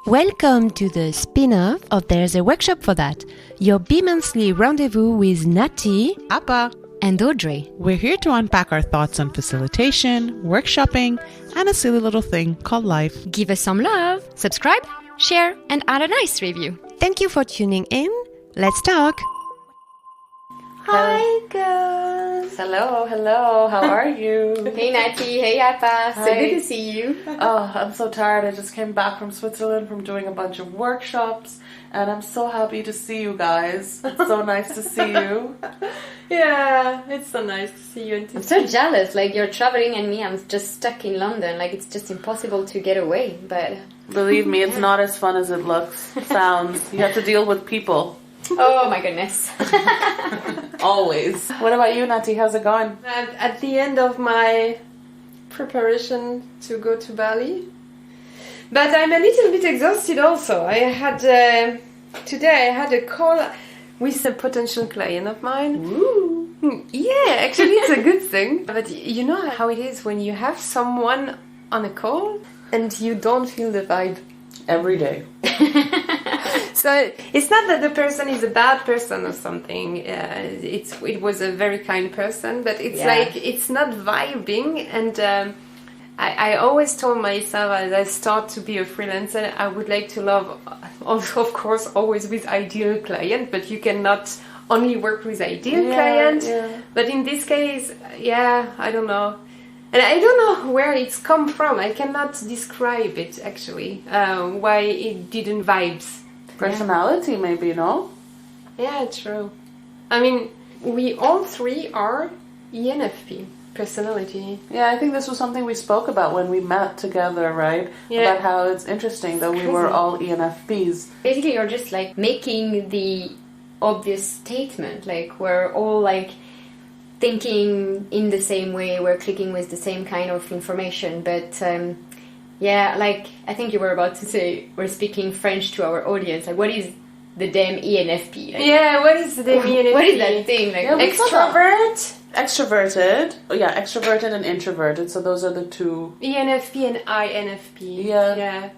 Welcome to the spin-off of There's a Workshop for That, your bi-monthly rendezvous with Nathy, Appa, and Audrey. We're here to unpack our thoughts on facilitation, workshopping, and a silly little thing called life. Give us some love, subscribe, share, and add a nice review. Thank you for tuning in. Let's talk. Hi guys! Hello, how are you? Hey Nathy, hey Appa, so Hi. good to see you. Oh, I'm so tired. I just came back from Switzerland from doing a bunch of workshops and I'm so happy to see you guys. It's so nice to see you. Yeah, it's so nice to see you. And to I'm so jealous, like you're traveling and me, I'm just stuck in London, like it's just impossible to get away, but... Believe me, it's not as fun as it sounds. You have to deal with people. Oh my goodness. Always. What about you, Nathy? How's it going? at the end of my preparation to go to Bali, but I'm a little bit exhausted also. I had today I had a call with a potential client of mine. Ooh. Yeah, actually it's a good thing. But you know how it is when you have someone on a call and you don't feel the vibe. Every day. So it's not that the person is a bad person or something. It was a very kind person, but it's like it's not vibing. And I always told myself as I start to be a freelancer, I would like to love, of course, always with ideal client. But you cannot only work with ideal client. Yeah. But in this case, I don't know. And I don't know where it's come from. I cannot describe it actually. Why it didn't vibes. Personality, maybe, no? Yeah, true. I mean, we all three are ENFP personality. Yeah, I think this was something we spoke about when we met together, right? Yeah. About how it's interesting that we were all ENFPs. Basically, you're just like making the obvious statement, like we're all like thinking in the same way, we're clicking with the same kind of information, but like I think you were about to say we're speaking French to our audience, like what is the damn ENFP? Like, Yeah, what is the ENFP? what is that thing? Like Yeah, we Extrovert, Extroverted. Oh, yeah, extroverted and introverted. So those are the two. ENFP and INFP. Yeah.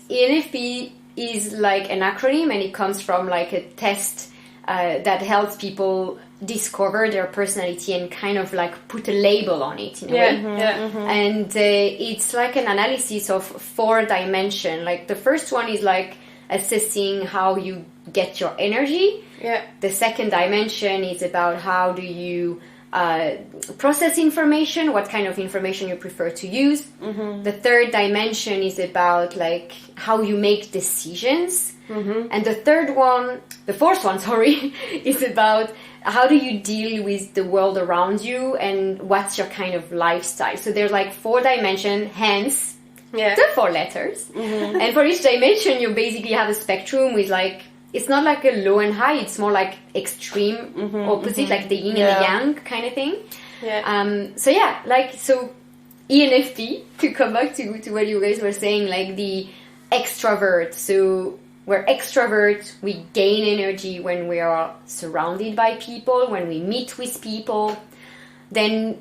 ENFP is like an acronym, and it comes from like a test that helps people discover their personality and kind of like put a label on it in a way. And it's like an analysis of 4 dimensions. Like the first one is like assessing how you get your energy. Yeah. The second dimension is about how do you process information, what kind of information you prefer to use. The third dimension is about like how you make decisions. And the fourth one, is about how do you deal with the world around you and what's your kind of lifestyle. So there's like 4 dimensions, hence the 4 letters. And for each dimension, you basically have a spectrum with like, it's not like a low and high, it's more like extreme opposite, like the yin and the yang kind of thing. So ENFP, to come back to what you guys were saying, like the extrovert. So we're extrovert, we gain energy when we are surrounded by people, when we meet with people. Then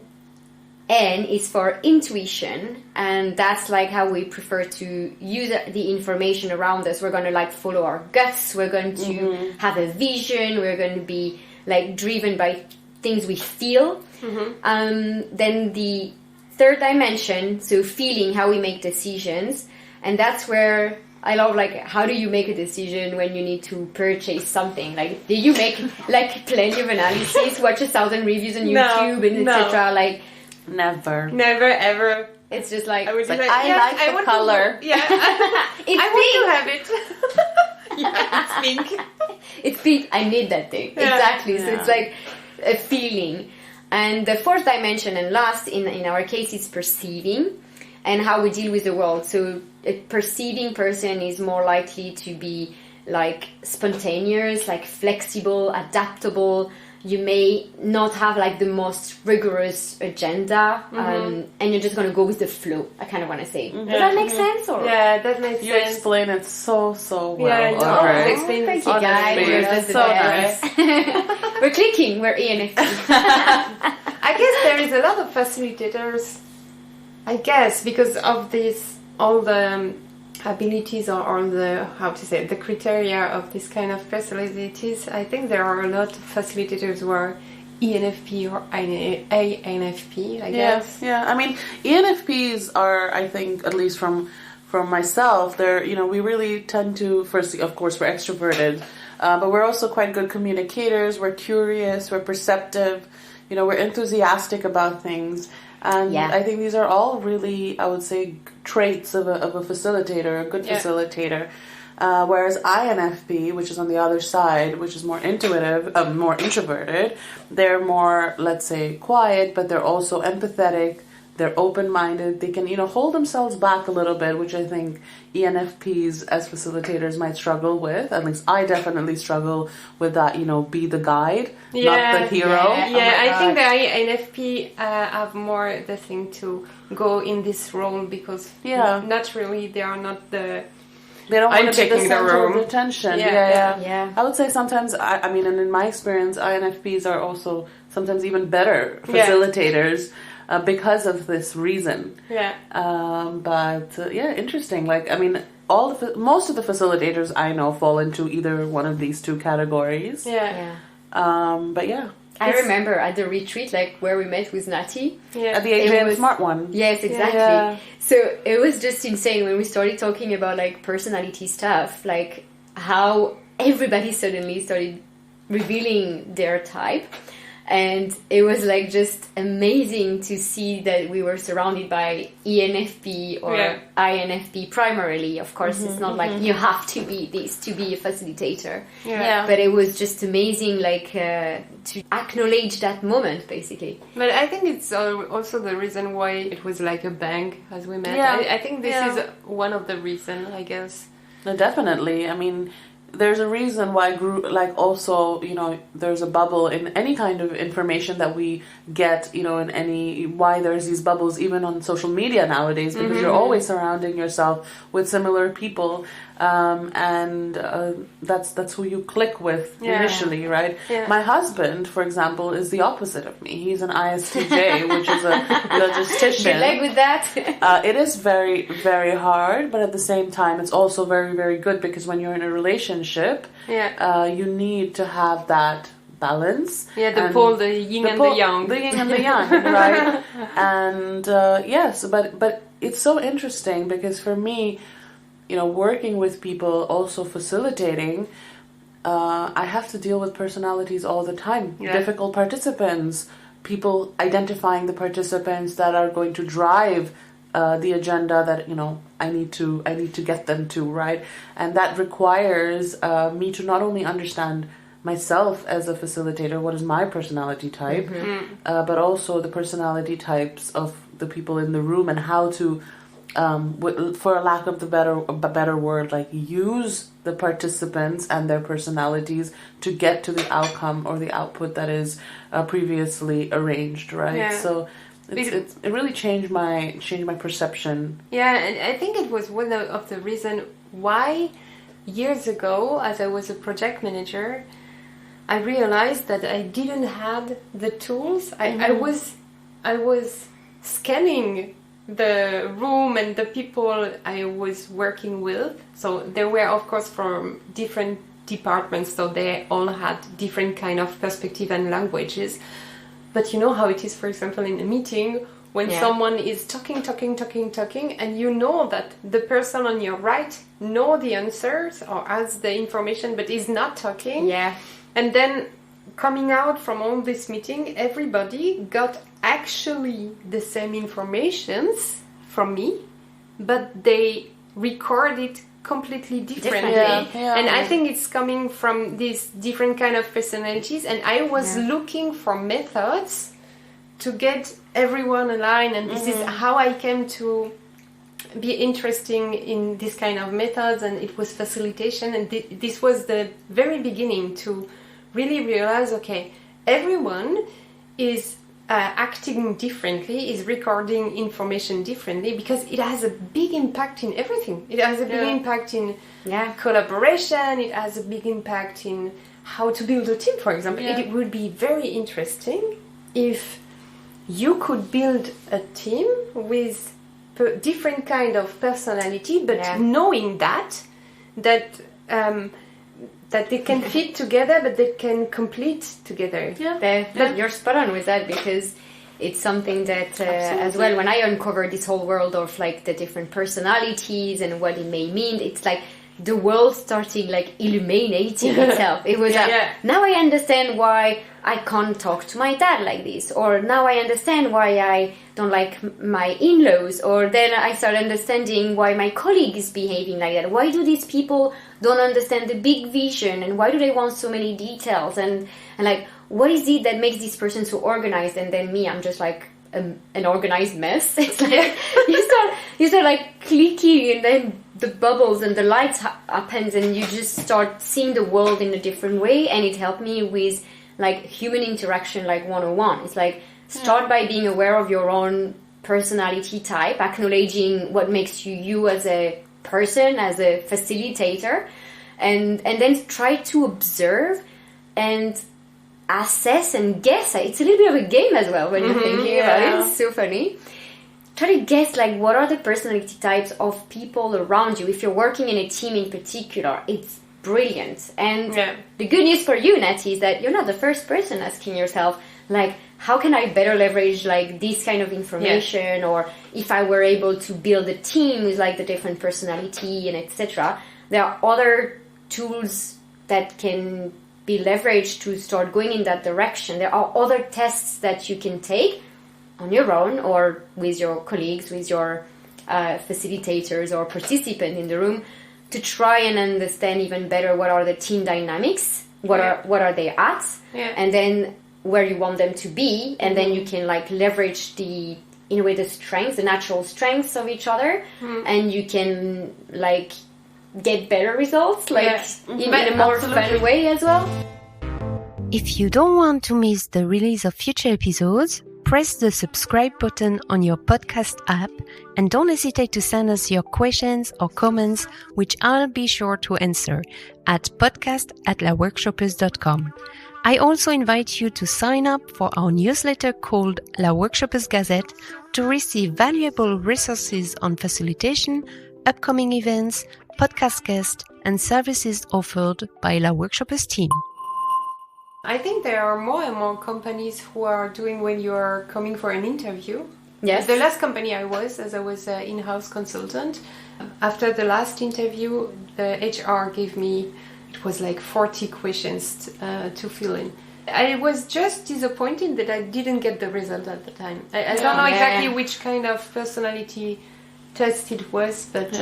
N is for intuition, and that's like how we prefer to use the information around us. We're going to like follow our guts, we're going to have a vision, we're going to be like driven by things we feel. Then the third dimension, so feeling, how we make decisions, and that's where I love like how do you make a decision when you need to purchase something? Like do you make like plenty of analysis, watch 1,000 reviews on YouTube and etc. Like Never ever. it's just like I would like, like, I yes, like the want color. To, yeah, it's I pink. want to have it. Yeah, it's pink. It's pink. I need that thing. Yeah. Exactly. So it's like a feeling. And the fourth dimension and last in our case is perceiving and how we deal with the world. So a perceiving person is more likely to be like spontaneous, like flexible, adaptable. You may not have like the most rigorous agenda, and you're just gonna go with the flow. I kind of want to say. Does that make sense? Or Yeah, that makes You sense. explain it so well. Yeah, you Audrey. explain thank it you, guys. honestly. You're It's the so best. We're clicking. We're ENFP. I guess there is a lot of facilitators. I guess because of this, all the abilities or the, how to say, the criteria of this kind of personalities, I think there are a lot of facilitators who are ENFP or INFP, I guess. Yeah. I mean, ENFPs are, I think, at least from myself, they're, you know, we really tend to, firstly, of course, we're extroverted, but we're also quite good communicators. We're curious, we're perceptive, you know, we're enthusiastic about things. And I think these are all really, I would say, traits of a facilitator, a good facilitator. Whereas INFP, which is on the other side, which is more intuitive, more introverted, they're more, let's say, quiet, but they're also empathetic. They're open-minded. They can, you know, hold themselves back a little bit, which I think ENFPs as facilitators might struggle with. At least I definitely struggle with that, you know, be the guide, not the hero. I think the INFP have more the thing to go in this role because naturally they are not the... They don't want to be the center room. of attention. Yeah. I would say sometimes, I mean, and in my experience, INFPs are also sometimes even better facilitators. Because of this reason. Interesting. Like, I mean, most of the facilitators I know fall into either one of these two categories. I remember at the retreat, like where we met with Nathy. At the Adrian Smart one. Yes, exactly. So it was just insane when we started talking about like personality stuff, like how everybody suddenly started revealing their type. And it was like just amazing to see that we were surrounded by ENFP or INFP primarily. Of course, it's not like you have to be this to be a facilitator. But it was just amazing, like to acknowledge that moment, basically. But I think it's also the reason why it was like a bang as we met. I think this is one of the reasons, I guess. No, definitely. I mean, there's a reason why also, you know, there's a bubble in any kind of information that we get, you know, why there's these bubbles even on social media nowadays, because you're always surrounding yourself with similar people, and that's who you click with initially, right? My husband, for example, is the opposite of me. He's an ISTJ, which is a logistician. Good luck with that. It is very, very hard, but at the same time, it's also very, very good, because when you're in a relationship, you need to have that balance. The pole, the yin and the yang. The yin and the yang, right? And but it's so interesting because for me, you know, working with people, also facilitating, I have to deal with personalities all the time. Difficult participants, people identifying the participants that are going to drive the agenda that, you know, I need to get them to, right? And that requires me to not only understand myself as a facilitator, what is my personality type, but also the personality types of the people in the room, and how to, for a lack of a better word, like use the participants and their personalities to get to the outcome or the output that is previously arranged, right? So it really changed my perception. And I think it was one of the reasons why years ago, as I was a project manager, I realized that I didn't have the tools. I was scanning the room and the people I was working with. So they were, of course, from different departments, so they all had different kind of perspective and languages. But you know how it is, for example, in a meeting, when someone is talking, and you know that the person on your right know the answers or has the information, but is not talking. And then coming out from all this meeting, everybody got actually the same informations from me, but they record it completely differently. And I think it's coming from these different kind of personalities, and I was looking for methods to get everyone aligned, and this is how I came to be interesting in this kind of methods, and it was facilitation, and this was the very beginning to really realize, okay, everyone is acting differently, is recording information differently, because it has a big impact in everything. It has a big impact in collaboration, it has a big impact in how to build a team, for example. It would be very interesting if you could build a team with different kind of personality, but knowing that they can fit together, but they can complete together. But you're spot on with that, because it's something that as well, when I uncovered this whole world of like the different personalities and what it may mean, it's like the world starting like illuminating itself. It was now I understand why I can't talk to my dad like this, or now I understand why I don't like my in-laws, or then I start understanding why my colleague is behaving like that. Why do these people don't understand the big vision, and why do they want so many details, and like what is it that makes this person so organized, and then me, I'm just like an organized mess. It's like you start like clicking, and then the bubbles and the lights happens, and you just start seeing the world in a different way. And it helped me with like human interaction, like 101. It's like start by being aware of your own personality type, acknowledging what makes you as a person, as a facilitator, and then try to observe and assess and guess. It's a little bit of a game as well when you're thinking about it. It's so funny. Try to guess like what are the personality types of people around you. If you're working in a team in particular, it's brilliant. And the good news for you, Nathy, is that you're not the first person asking yourself like, how can I better leverage like this kind of information, or if I were able to build a team with like the different personality and etc. There are other tools that can be leveraged to start going in that direction. There are other tests that you can take on your own or with your colleagues, with your facilitators or participants in the room, to try and understand even better what are the team dynamics, what are they at, and then where you want them to be, and then you can like leverage the strengths, the natural strengths of each other, and you can like get better results, like in a more fun way as well. If you don't want to miss the release of future episodes, press the subscribe button on your podcast app, and don't hesitate to send us your questions or comments, which I'll be sure to answer at podcast@laworkshoppeuse.com. I also invite you to sign up for our newsletter called La Workshoppeuse Gazette to receive valuable resources on facilitation, upcoming events, podcast guests, and services offered by La Workshoppeuse team. I think there are more and more companies who are doing when you are coming for an interview. Yes. The last company I was an in-house consultant, after the last interview, the HR gave me, it was like 40 questions to fill in. I was just disappointed that I didn't get the result at the time. I don't know exactly which kind of personality test it was, but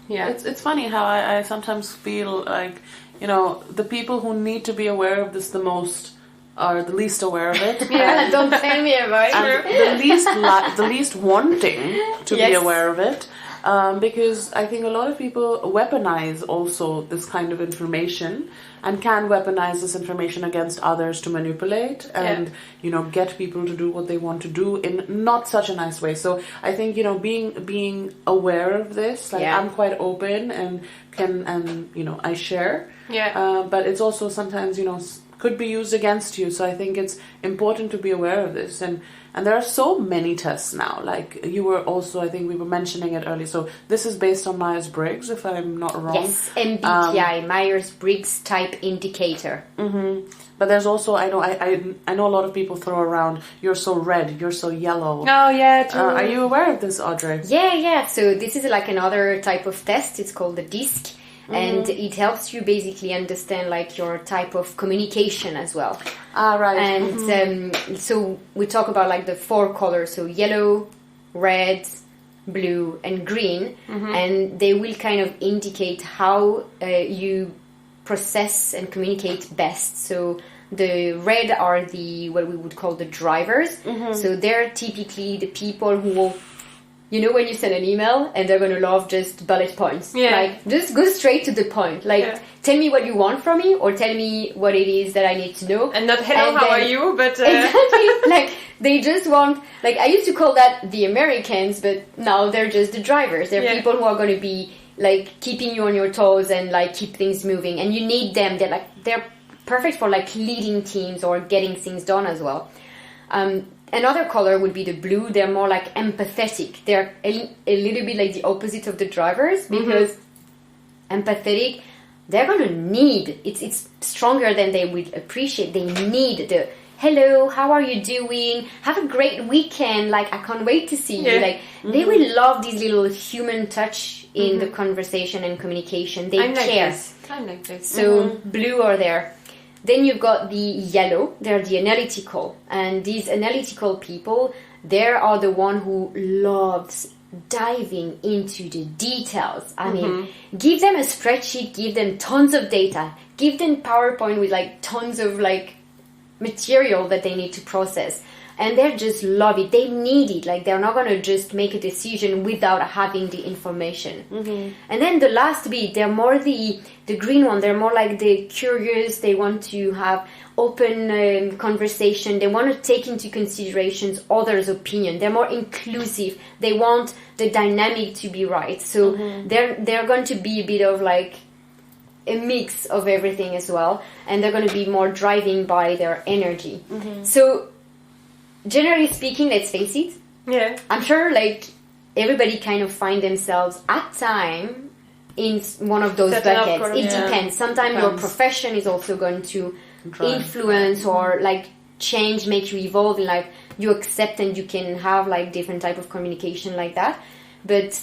It's funny how I sometimes feel like, you know, the people who need to be aware of this the most are the least aware of it. Don't tell me about it. The least wanting to be aware of it. Because I think a lot of people weaponize also this kind of information, and can weaponize this information against others to manipulate and, you know, get people to do what they want to do in not such a nice way. So I think, you know, being aware of this, like I'm quite open and you know, I share. But it's also sometimes, you know, could be used against you. So I think it's important to be aware of this. And there are so many tests now. Like you were also, I think we were mentioning it earlier. So this is based on Myers-Briggs, if I'm not wrong. Yes, MBTI, Myers-Briggs Type Indicator. But there's also, I know a lot of people throw around, you're so red, you're so yellow. Oh yeah, true. Are you aware of this, Audrey? Yeah. So this is like another type of test. It's called the DISC. And it helps you basically understand like your type of communication as well. Right. And so we talk about like the 4 colors, so yellow, red, blue, and green, and they will kind of indicate how you process and communicate best. So the red are what we would call the drivers. So they're typically the people who will, you know, when you send an email and they're going to love just bullet points. Like, just go straight to the point. Like, tell me what you want from me, or tell me what it is that I need to know. And not, hello, how are you? But exactly. Like, they just want, like, I used to call that the Americans, but now they're just the drivers. They're people who are going to be, like, keeping you on your toes and, like, keep things moving. And you need them. They're perfect for, like, leading teams or getting things done as well. Another color would be the blue. They're more like empathetic. They're a little bit like the opposite of the drivers, because empathetic, they're gonna need, it's stronger than they would appreciate. They need the hello, how are you doing? Have a great weekend. Like, I can't wait to see you. Like, they will love this little human touch in the conversation and communication. They care. I'm like this. So blue are there. Then you've got the yellow. They're the analytical. And these analytical people, they are the one who loves diving into the details. I mean, give them a spreadsheet, give them tons of data, give them PowerPoint with like tons of like material that they need to process. And they just love it. They need it. Like, they're not going to just make a decision without having the information. And then the last bit, they're more the green one. They're more like the curious. They want to have open conversation. They want to take into considerations others' opinion. They're more inclusive. They want the dynamic to be right. So they're going to be a bit of like a mix of everything as well. And they're going to be more driving by their energy. So generally speaking, let's face it. Yeah. I'm sure like everybody kind of find themselves at time in one of those buckets. It depends. Sometimes your profession is also going to influence or like change, make you evolve in life. You accept and you can have like different type of communication like that. But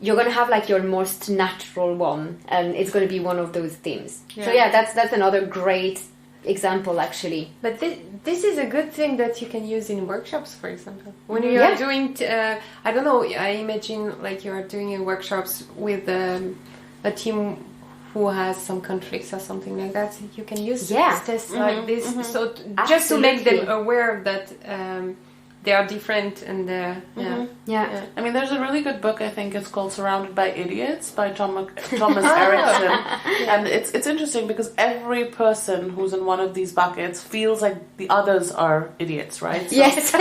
you're going to have like your most natural one, and it's going to be one of those themes. So yeah, that's another great example actually. But this is a good thing that you can use in workshops, for example. When you are doing, I don't know, I imagine like you are doing workshops with a team who has some conflicts or something like that. You can use tests like this, so just to make them aware that they are different and I mean, there's a really good book, I think it's called Surrounded by Idiots by Thomas Erickson. And it's interesting because every person who's in one of these buckets feels like the others are idiots, right? So, yes. I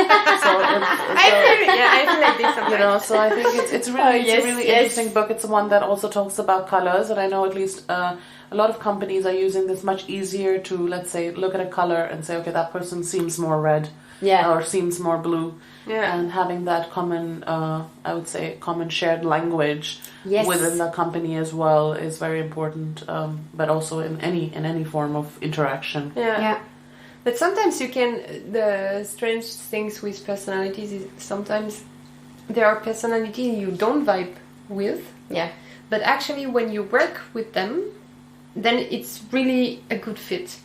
feel like this sometimes. You know, so I think it's really a really interesting book. It's one that also talks about colors, and I know at least a lot of companies are using this much easier to, let's say, look at a color and say, okay, that person seems more red. Or seems more blue, and having that common, I would say, common shared language within the company as well is very important. But also in any form of interaction. But sometimes the strange things with personalities is sometimes there are personalities you don't vibe with. But actually, when you work with them, then it's really a good fit.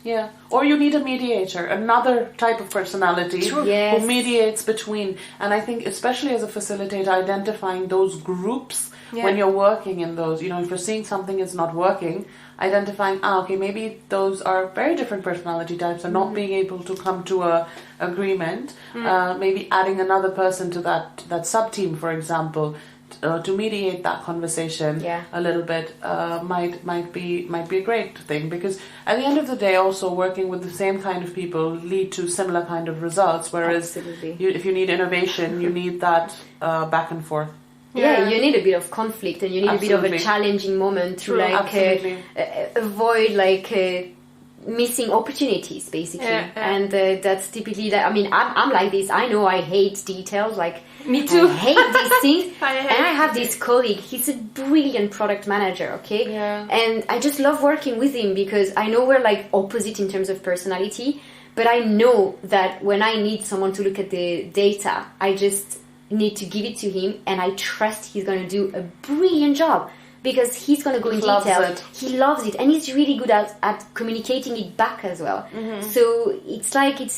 Or you need a mediator, another type of personality who mediates between. And I think, especially as a facilitator, identifying those groups when you're working in those, you know, if you're seeing something is not working, identifying, okay, maybe those are very different personality types and not being able to come to a agreement. Maybe adding another person to that sub-team, for example, to mediate that conversation a little bit might be a great thing, because at the end of the day, also working with the same kind of people lead to similar kind of results. Whereas if you need innovation, you need that back and forth. You need a bit of conflict, and you need a bit of a challenging moment to avoid like missing opportunities, basically. And that's typically that. I mean, I'm like this. I know I hate details. Like, me too. I hate these things. And I have this colleague. He's a brilliant product manager. Okay. And I just love working with him because I know we're like opposite in terms of personality, but I know that when I need someone to look at the data, I just need to give it to him, and I trust he's going to do a brilliant job. Because he's going to go in detail. He loves it, and he's really good at communicating it back as well. So it's like it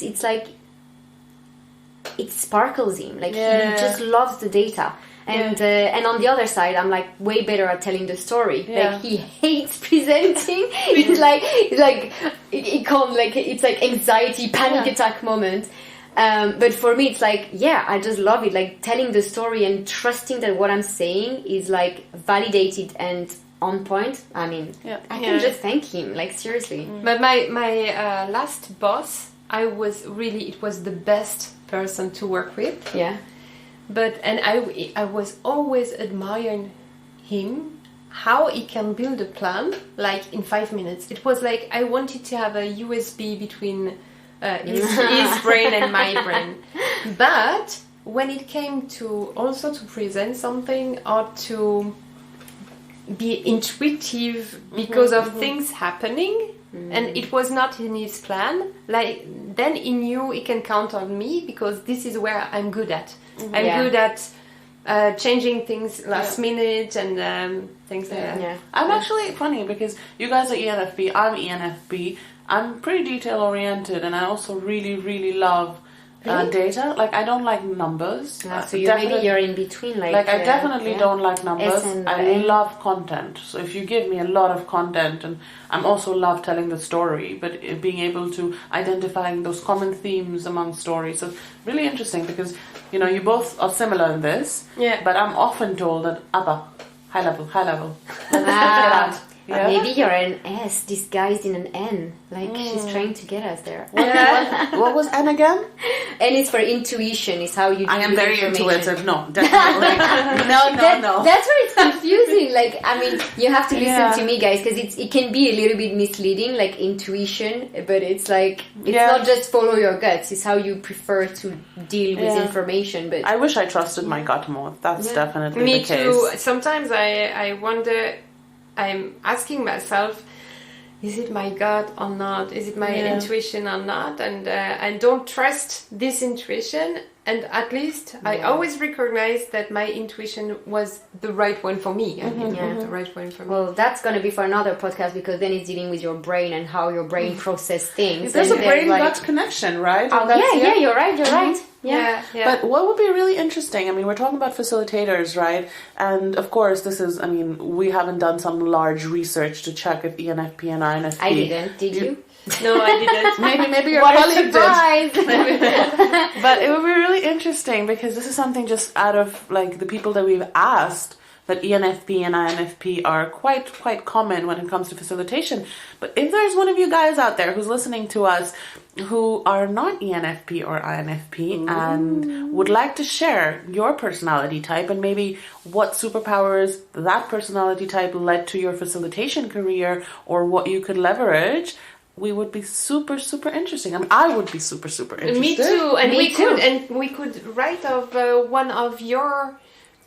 sparkles him. Like he just loves the data. And on the other side, I'm like way better at telling the story. Like he hates presenting. It's like it can't, like, it's like anxiety, panic attack moment. But for me, it's like, I just love it. Like telling the story and trusting that what I'm saying is like validated and on point. I mean, I can just thank him. Like, seriously. But my last boss, it was the best person to work with. But I was always admiring him, how he can build a plan like in 5 minutes. It was like I wanted to have a USB between his brain and my brain. But when it came to also to present something or to be intuitive because of things happening, and it was not in his plan, like then he knew he can count on me because this is where I'm good at. I'm good at changing things last minute and things like that. Yeah. I'm actually funny because you guys are ENFP, I'm ENFP. I'm pretty detail oriented, and I also really, really love data. Like, I don't like numbers. So you're in between. Like I definitely don't like numbers. I love content. So if you give me a lot of content, and I'm also love telling the story, but being able to identifying those common themes among stories. So really interesting because, you know, you both are similar in this. Yeah. But I'm often told that high level. Let's Yeah. Maybe you're an S disguised in an N. Like she's trying to get us there. What was N again? N is for intuition. Is how you do I am very information. intuitive. No, definitely. No. That's where it's confusing. Like, I mean, you have to listen to me, guys, because it can be a little bit misleading, like intuition, but it's like, it's not just follow your guts. It's how you prefer to deal with information. But I wish I trusted my gut more. That's definitely me the case. too. Sometimes I wonder, I'm asking myself, is it my gut or not? Is it my intuition or not? And I don't trust this intuition. And at least I always recognize that my intuition was the right one for me. The right one for me. Well, that's going to be for another podcast because then it's dealing with your brain and how your brain processes things. There's a and brain-gut connection, right? Oh, yeah, you're right. Yeah. But what would be really interesting, I mean, we're talking about facilitators, right? And of course, this is, I mean, we haven't done some large research to check if ENFP and INFP... I didn't. Did you? No, I didn't. Maybe your colleague did. But it would be really interesting because this is something just out of, like, the people that we've asked, that ENFP and INFP are quite common when it comes to facilitation. But if there's one of you guys out there who's listening to us who are not ENFP or INFP and would like to share your personality type and maybe what superpowers that personality type led to your facilitation career or what you could leverage, we would be super interesting. I mean, I would be super interested. Me too. And we could write of one of your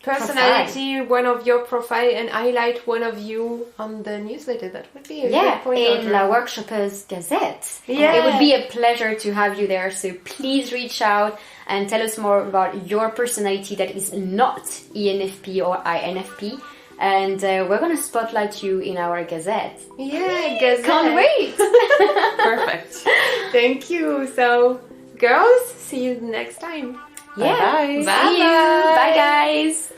personality, one of your profile, and highlight one of you on the newsletter. That would be a great point. In La Workshoppeuse Gazette. Yeah. It would be a pleasure to have you there. So please reach out and tell us more about your personality that is not ENFP or INFP. And we're going to spotlight you in our Gazette. Yeah, Gazette. Can't wait. Perfect. Thank you. So, girls, see you next time. Yeah. Bye. See you. Bye, guys.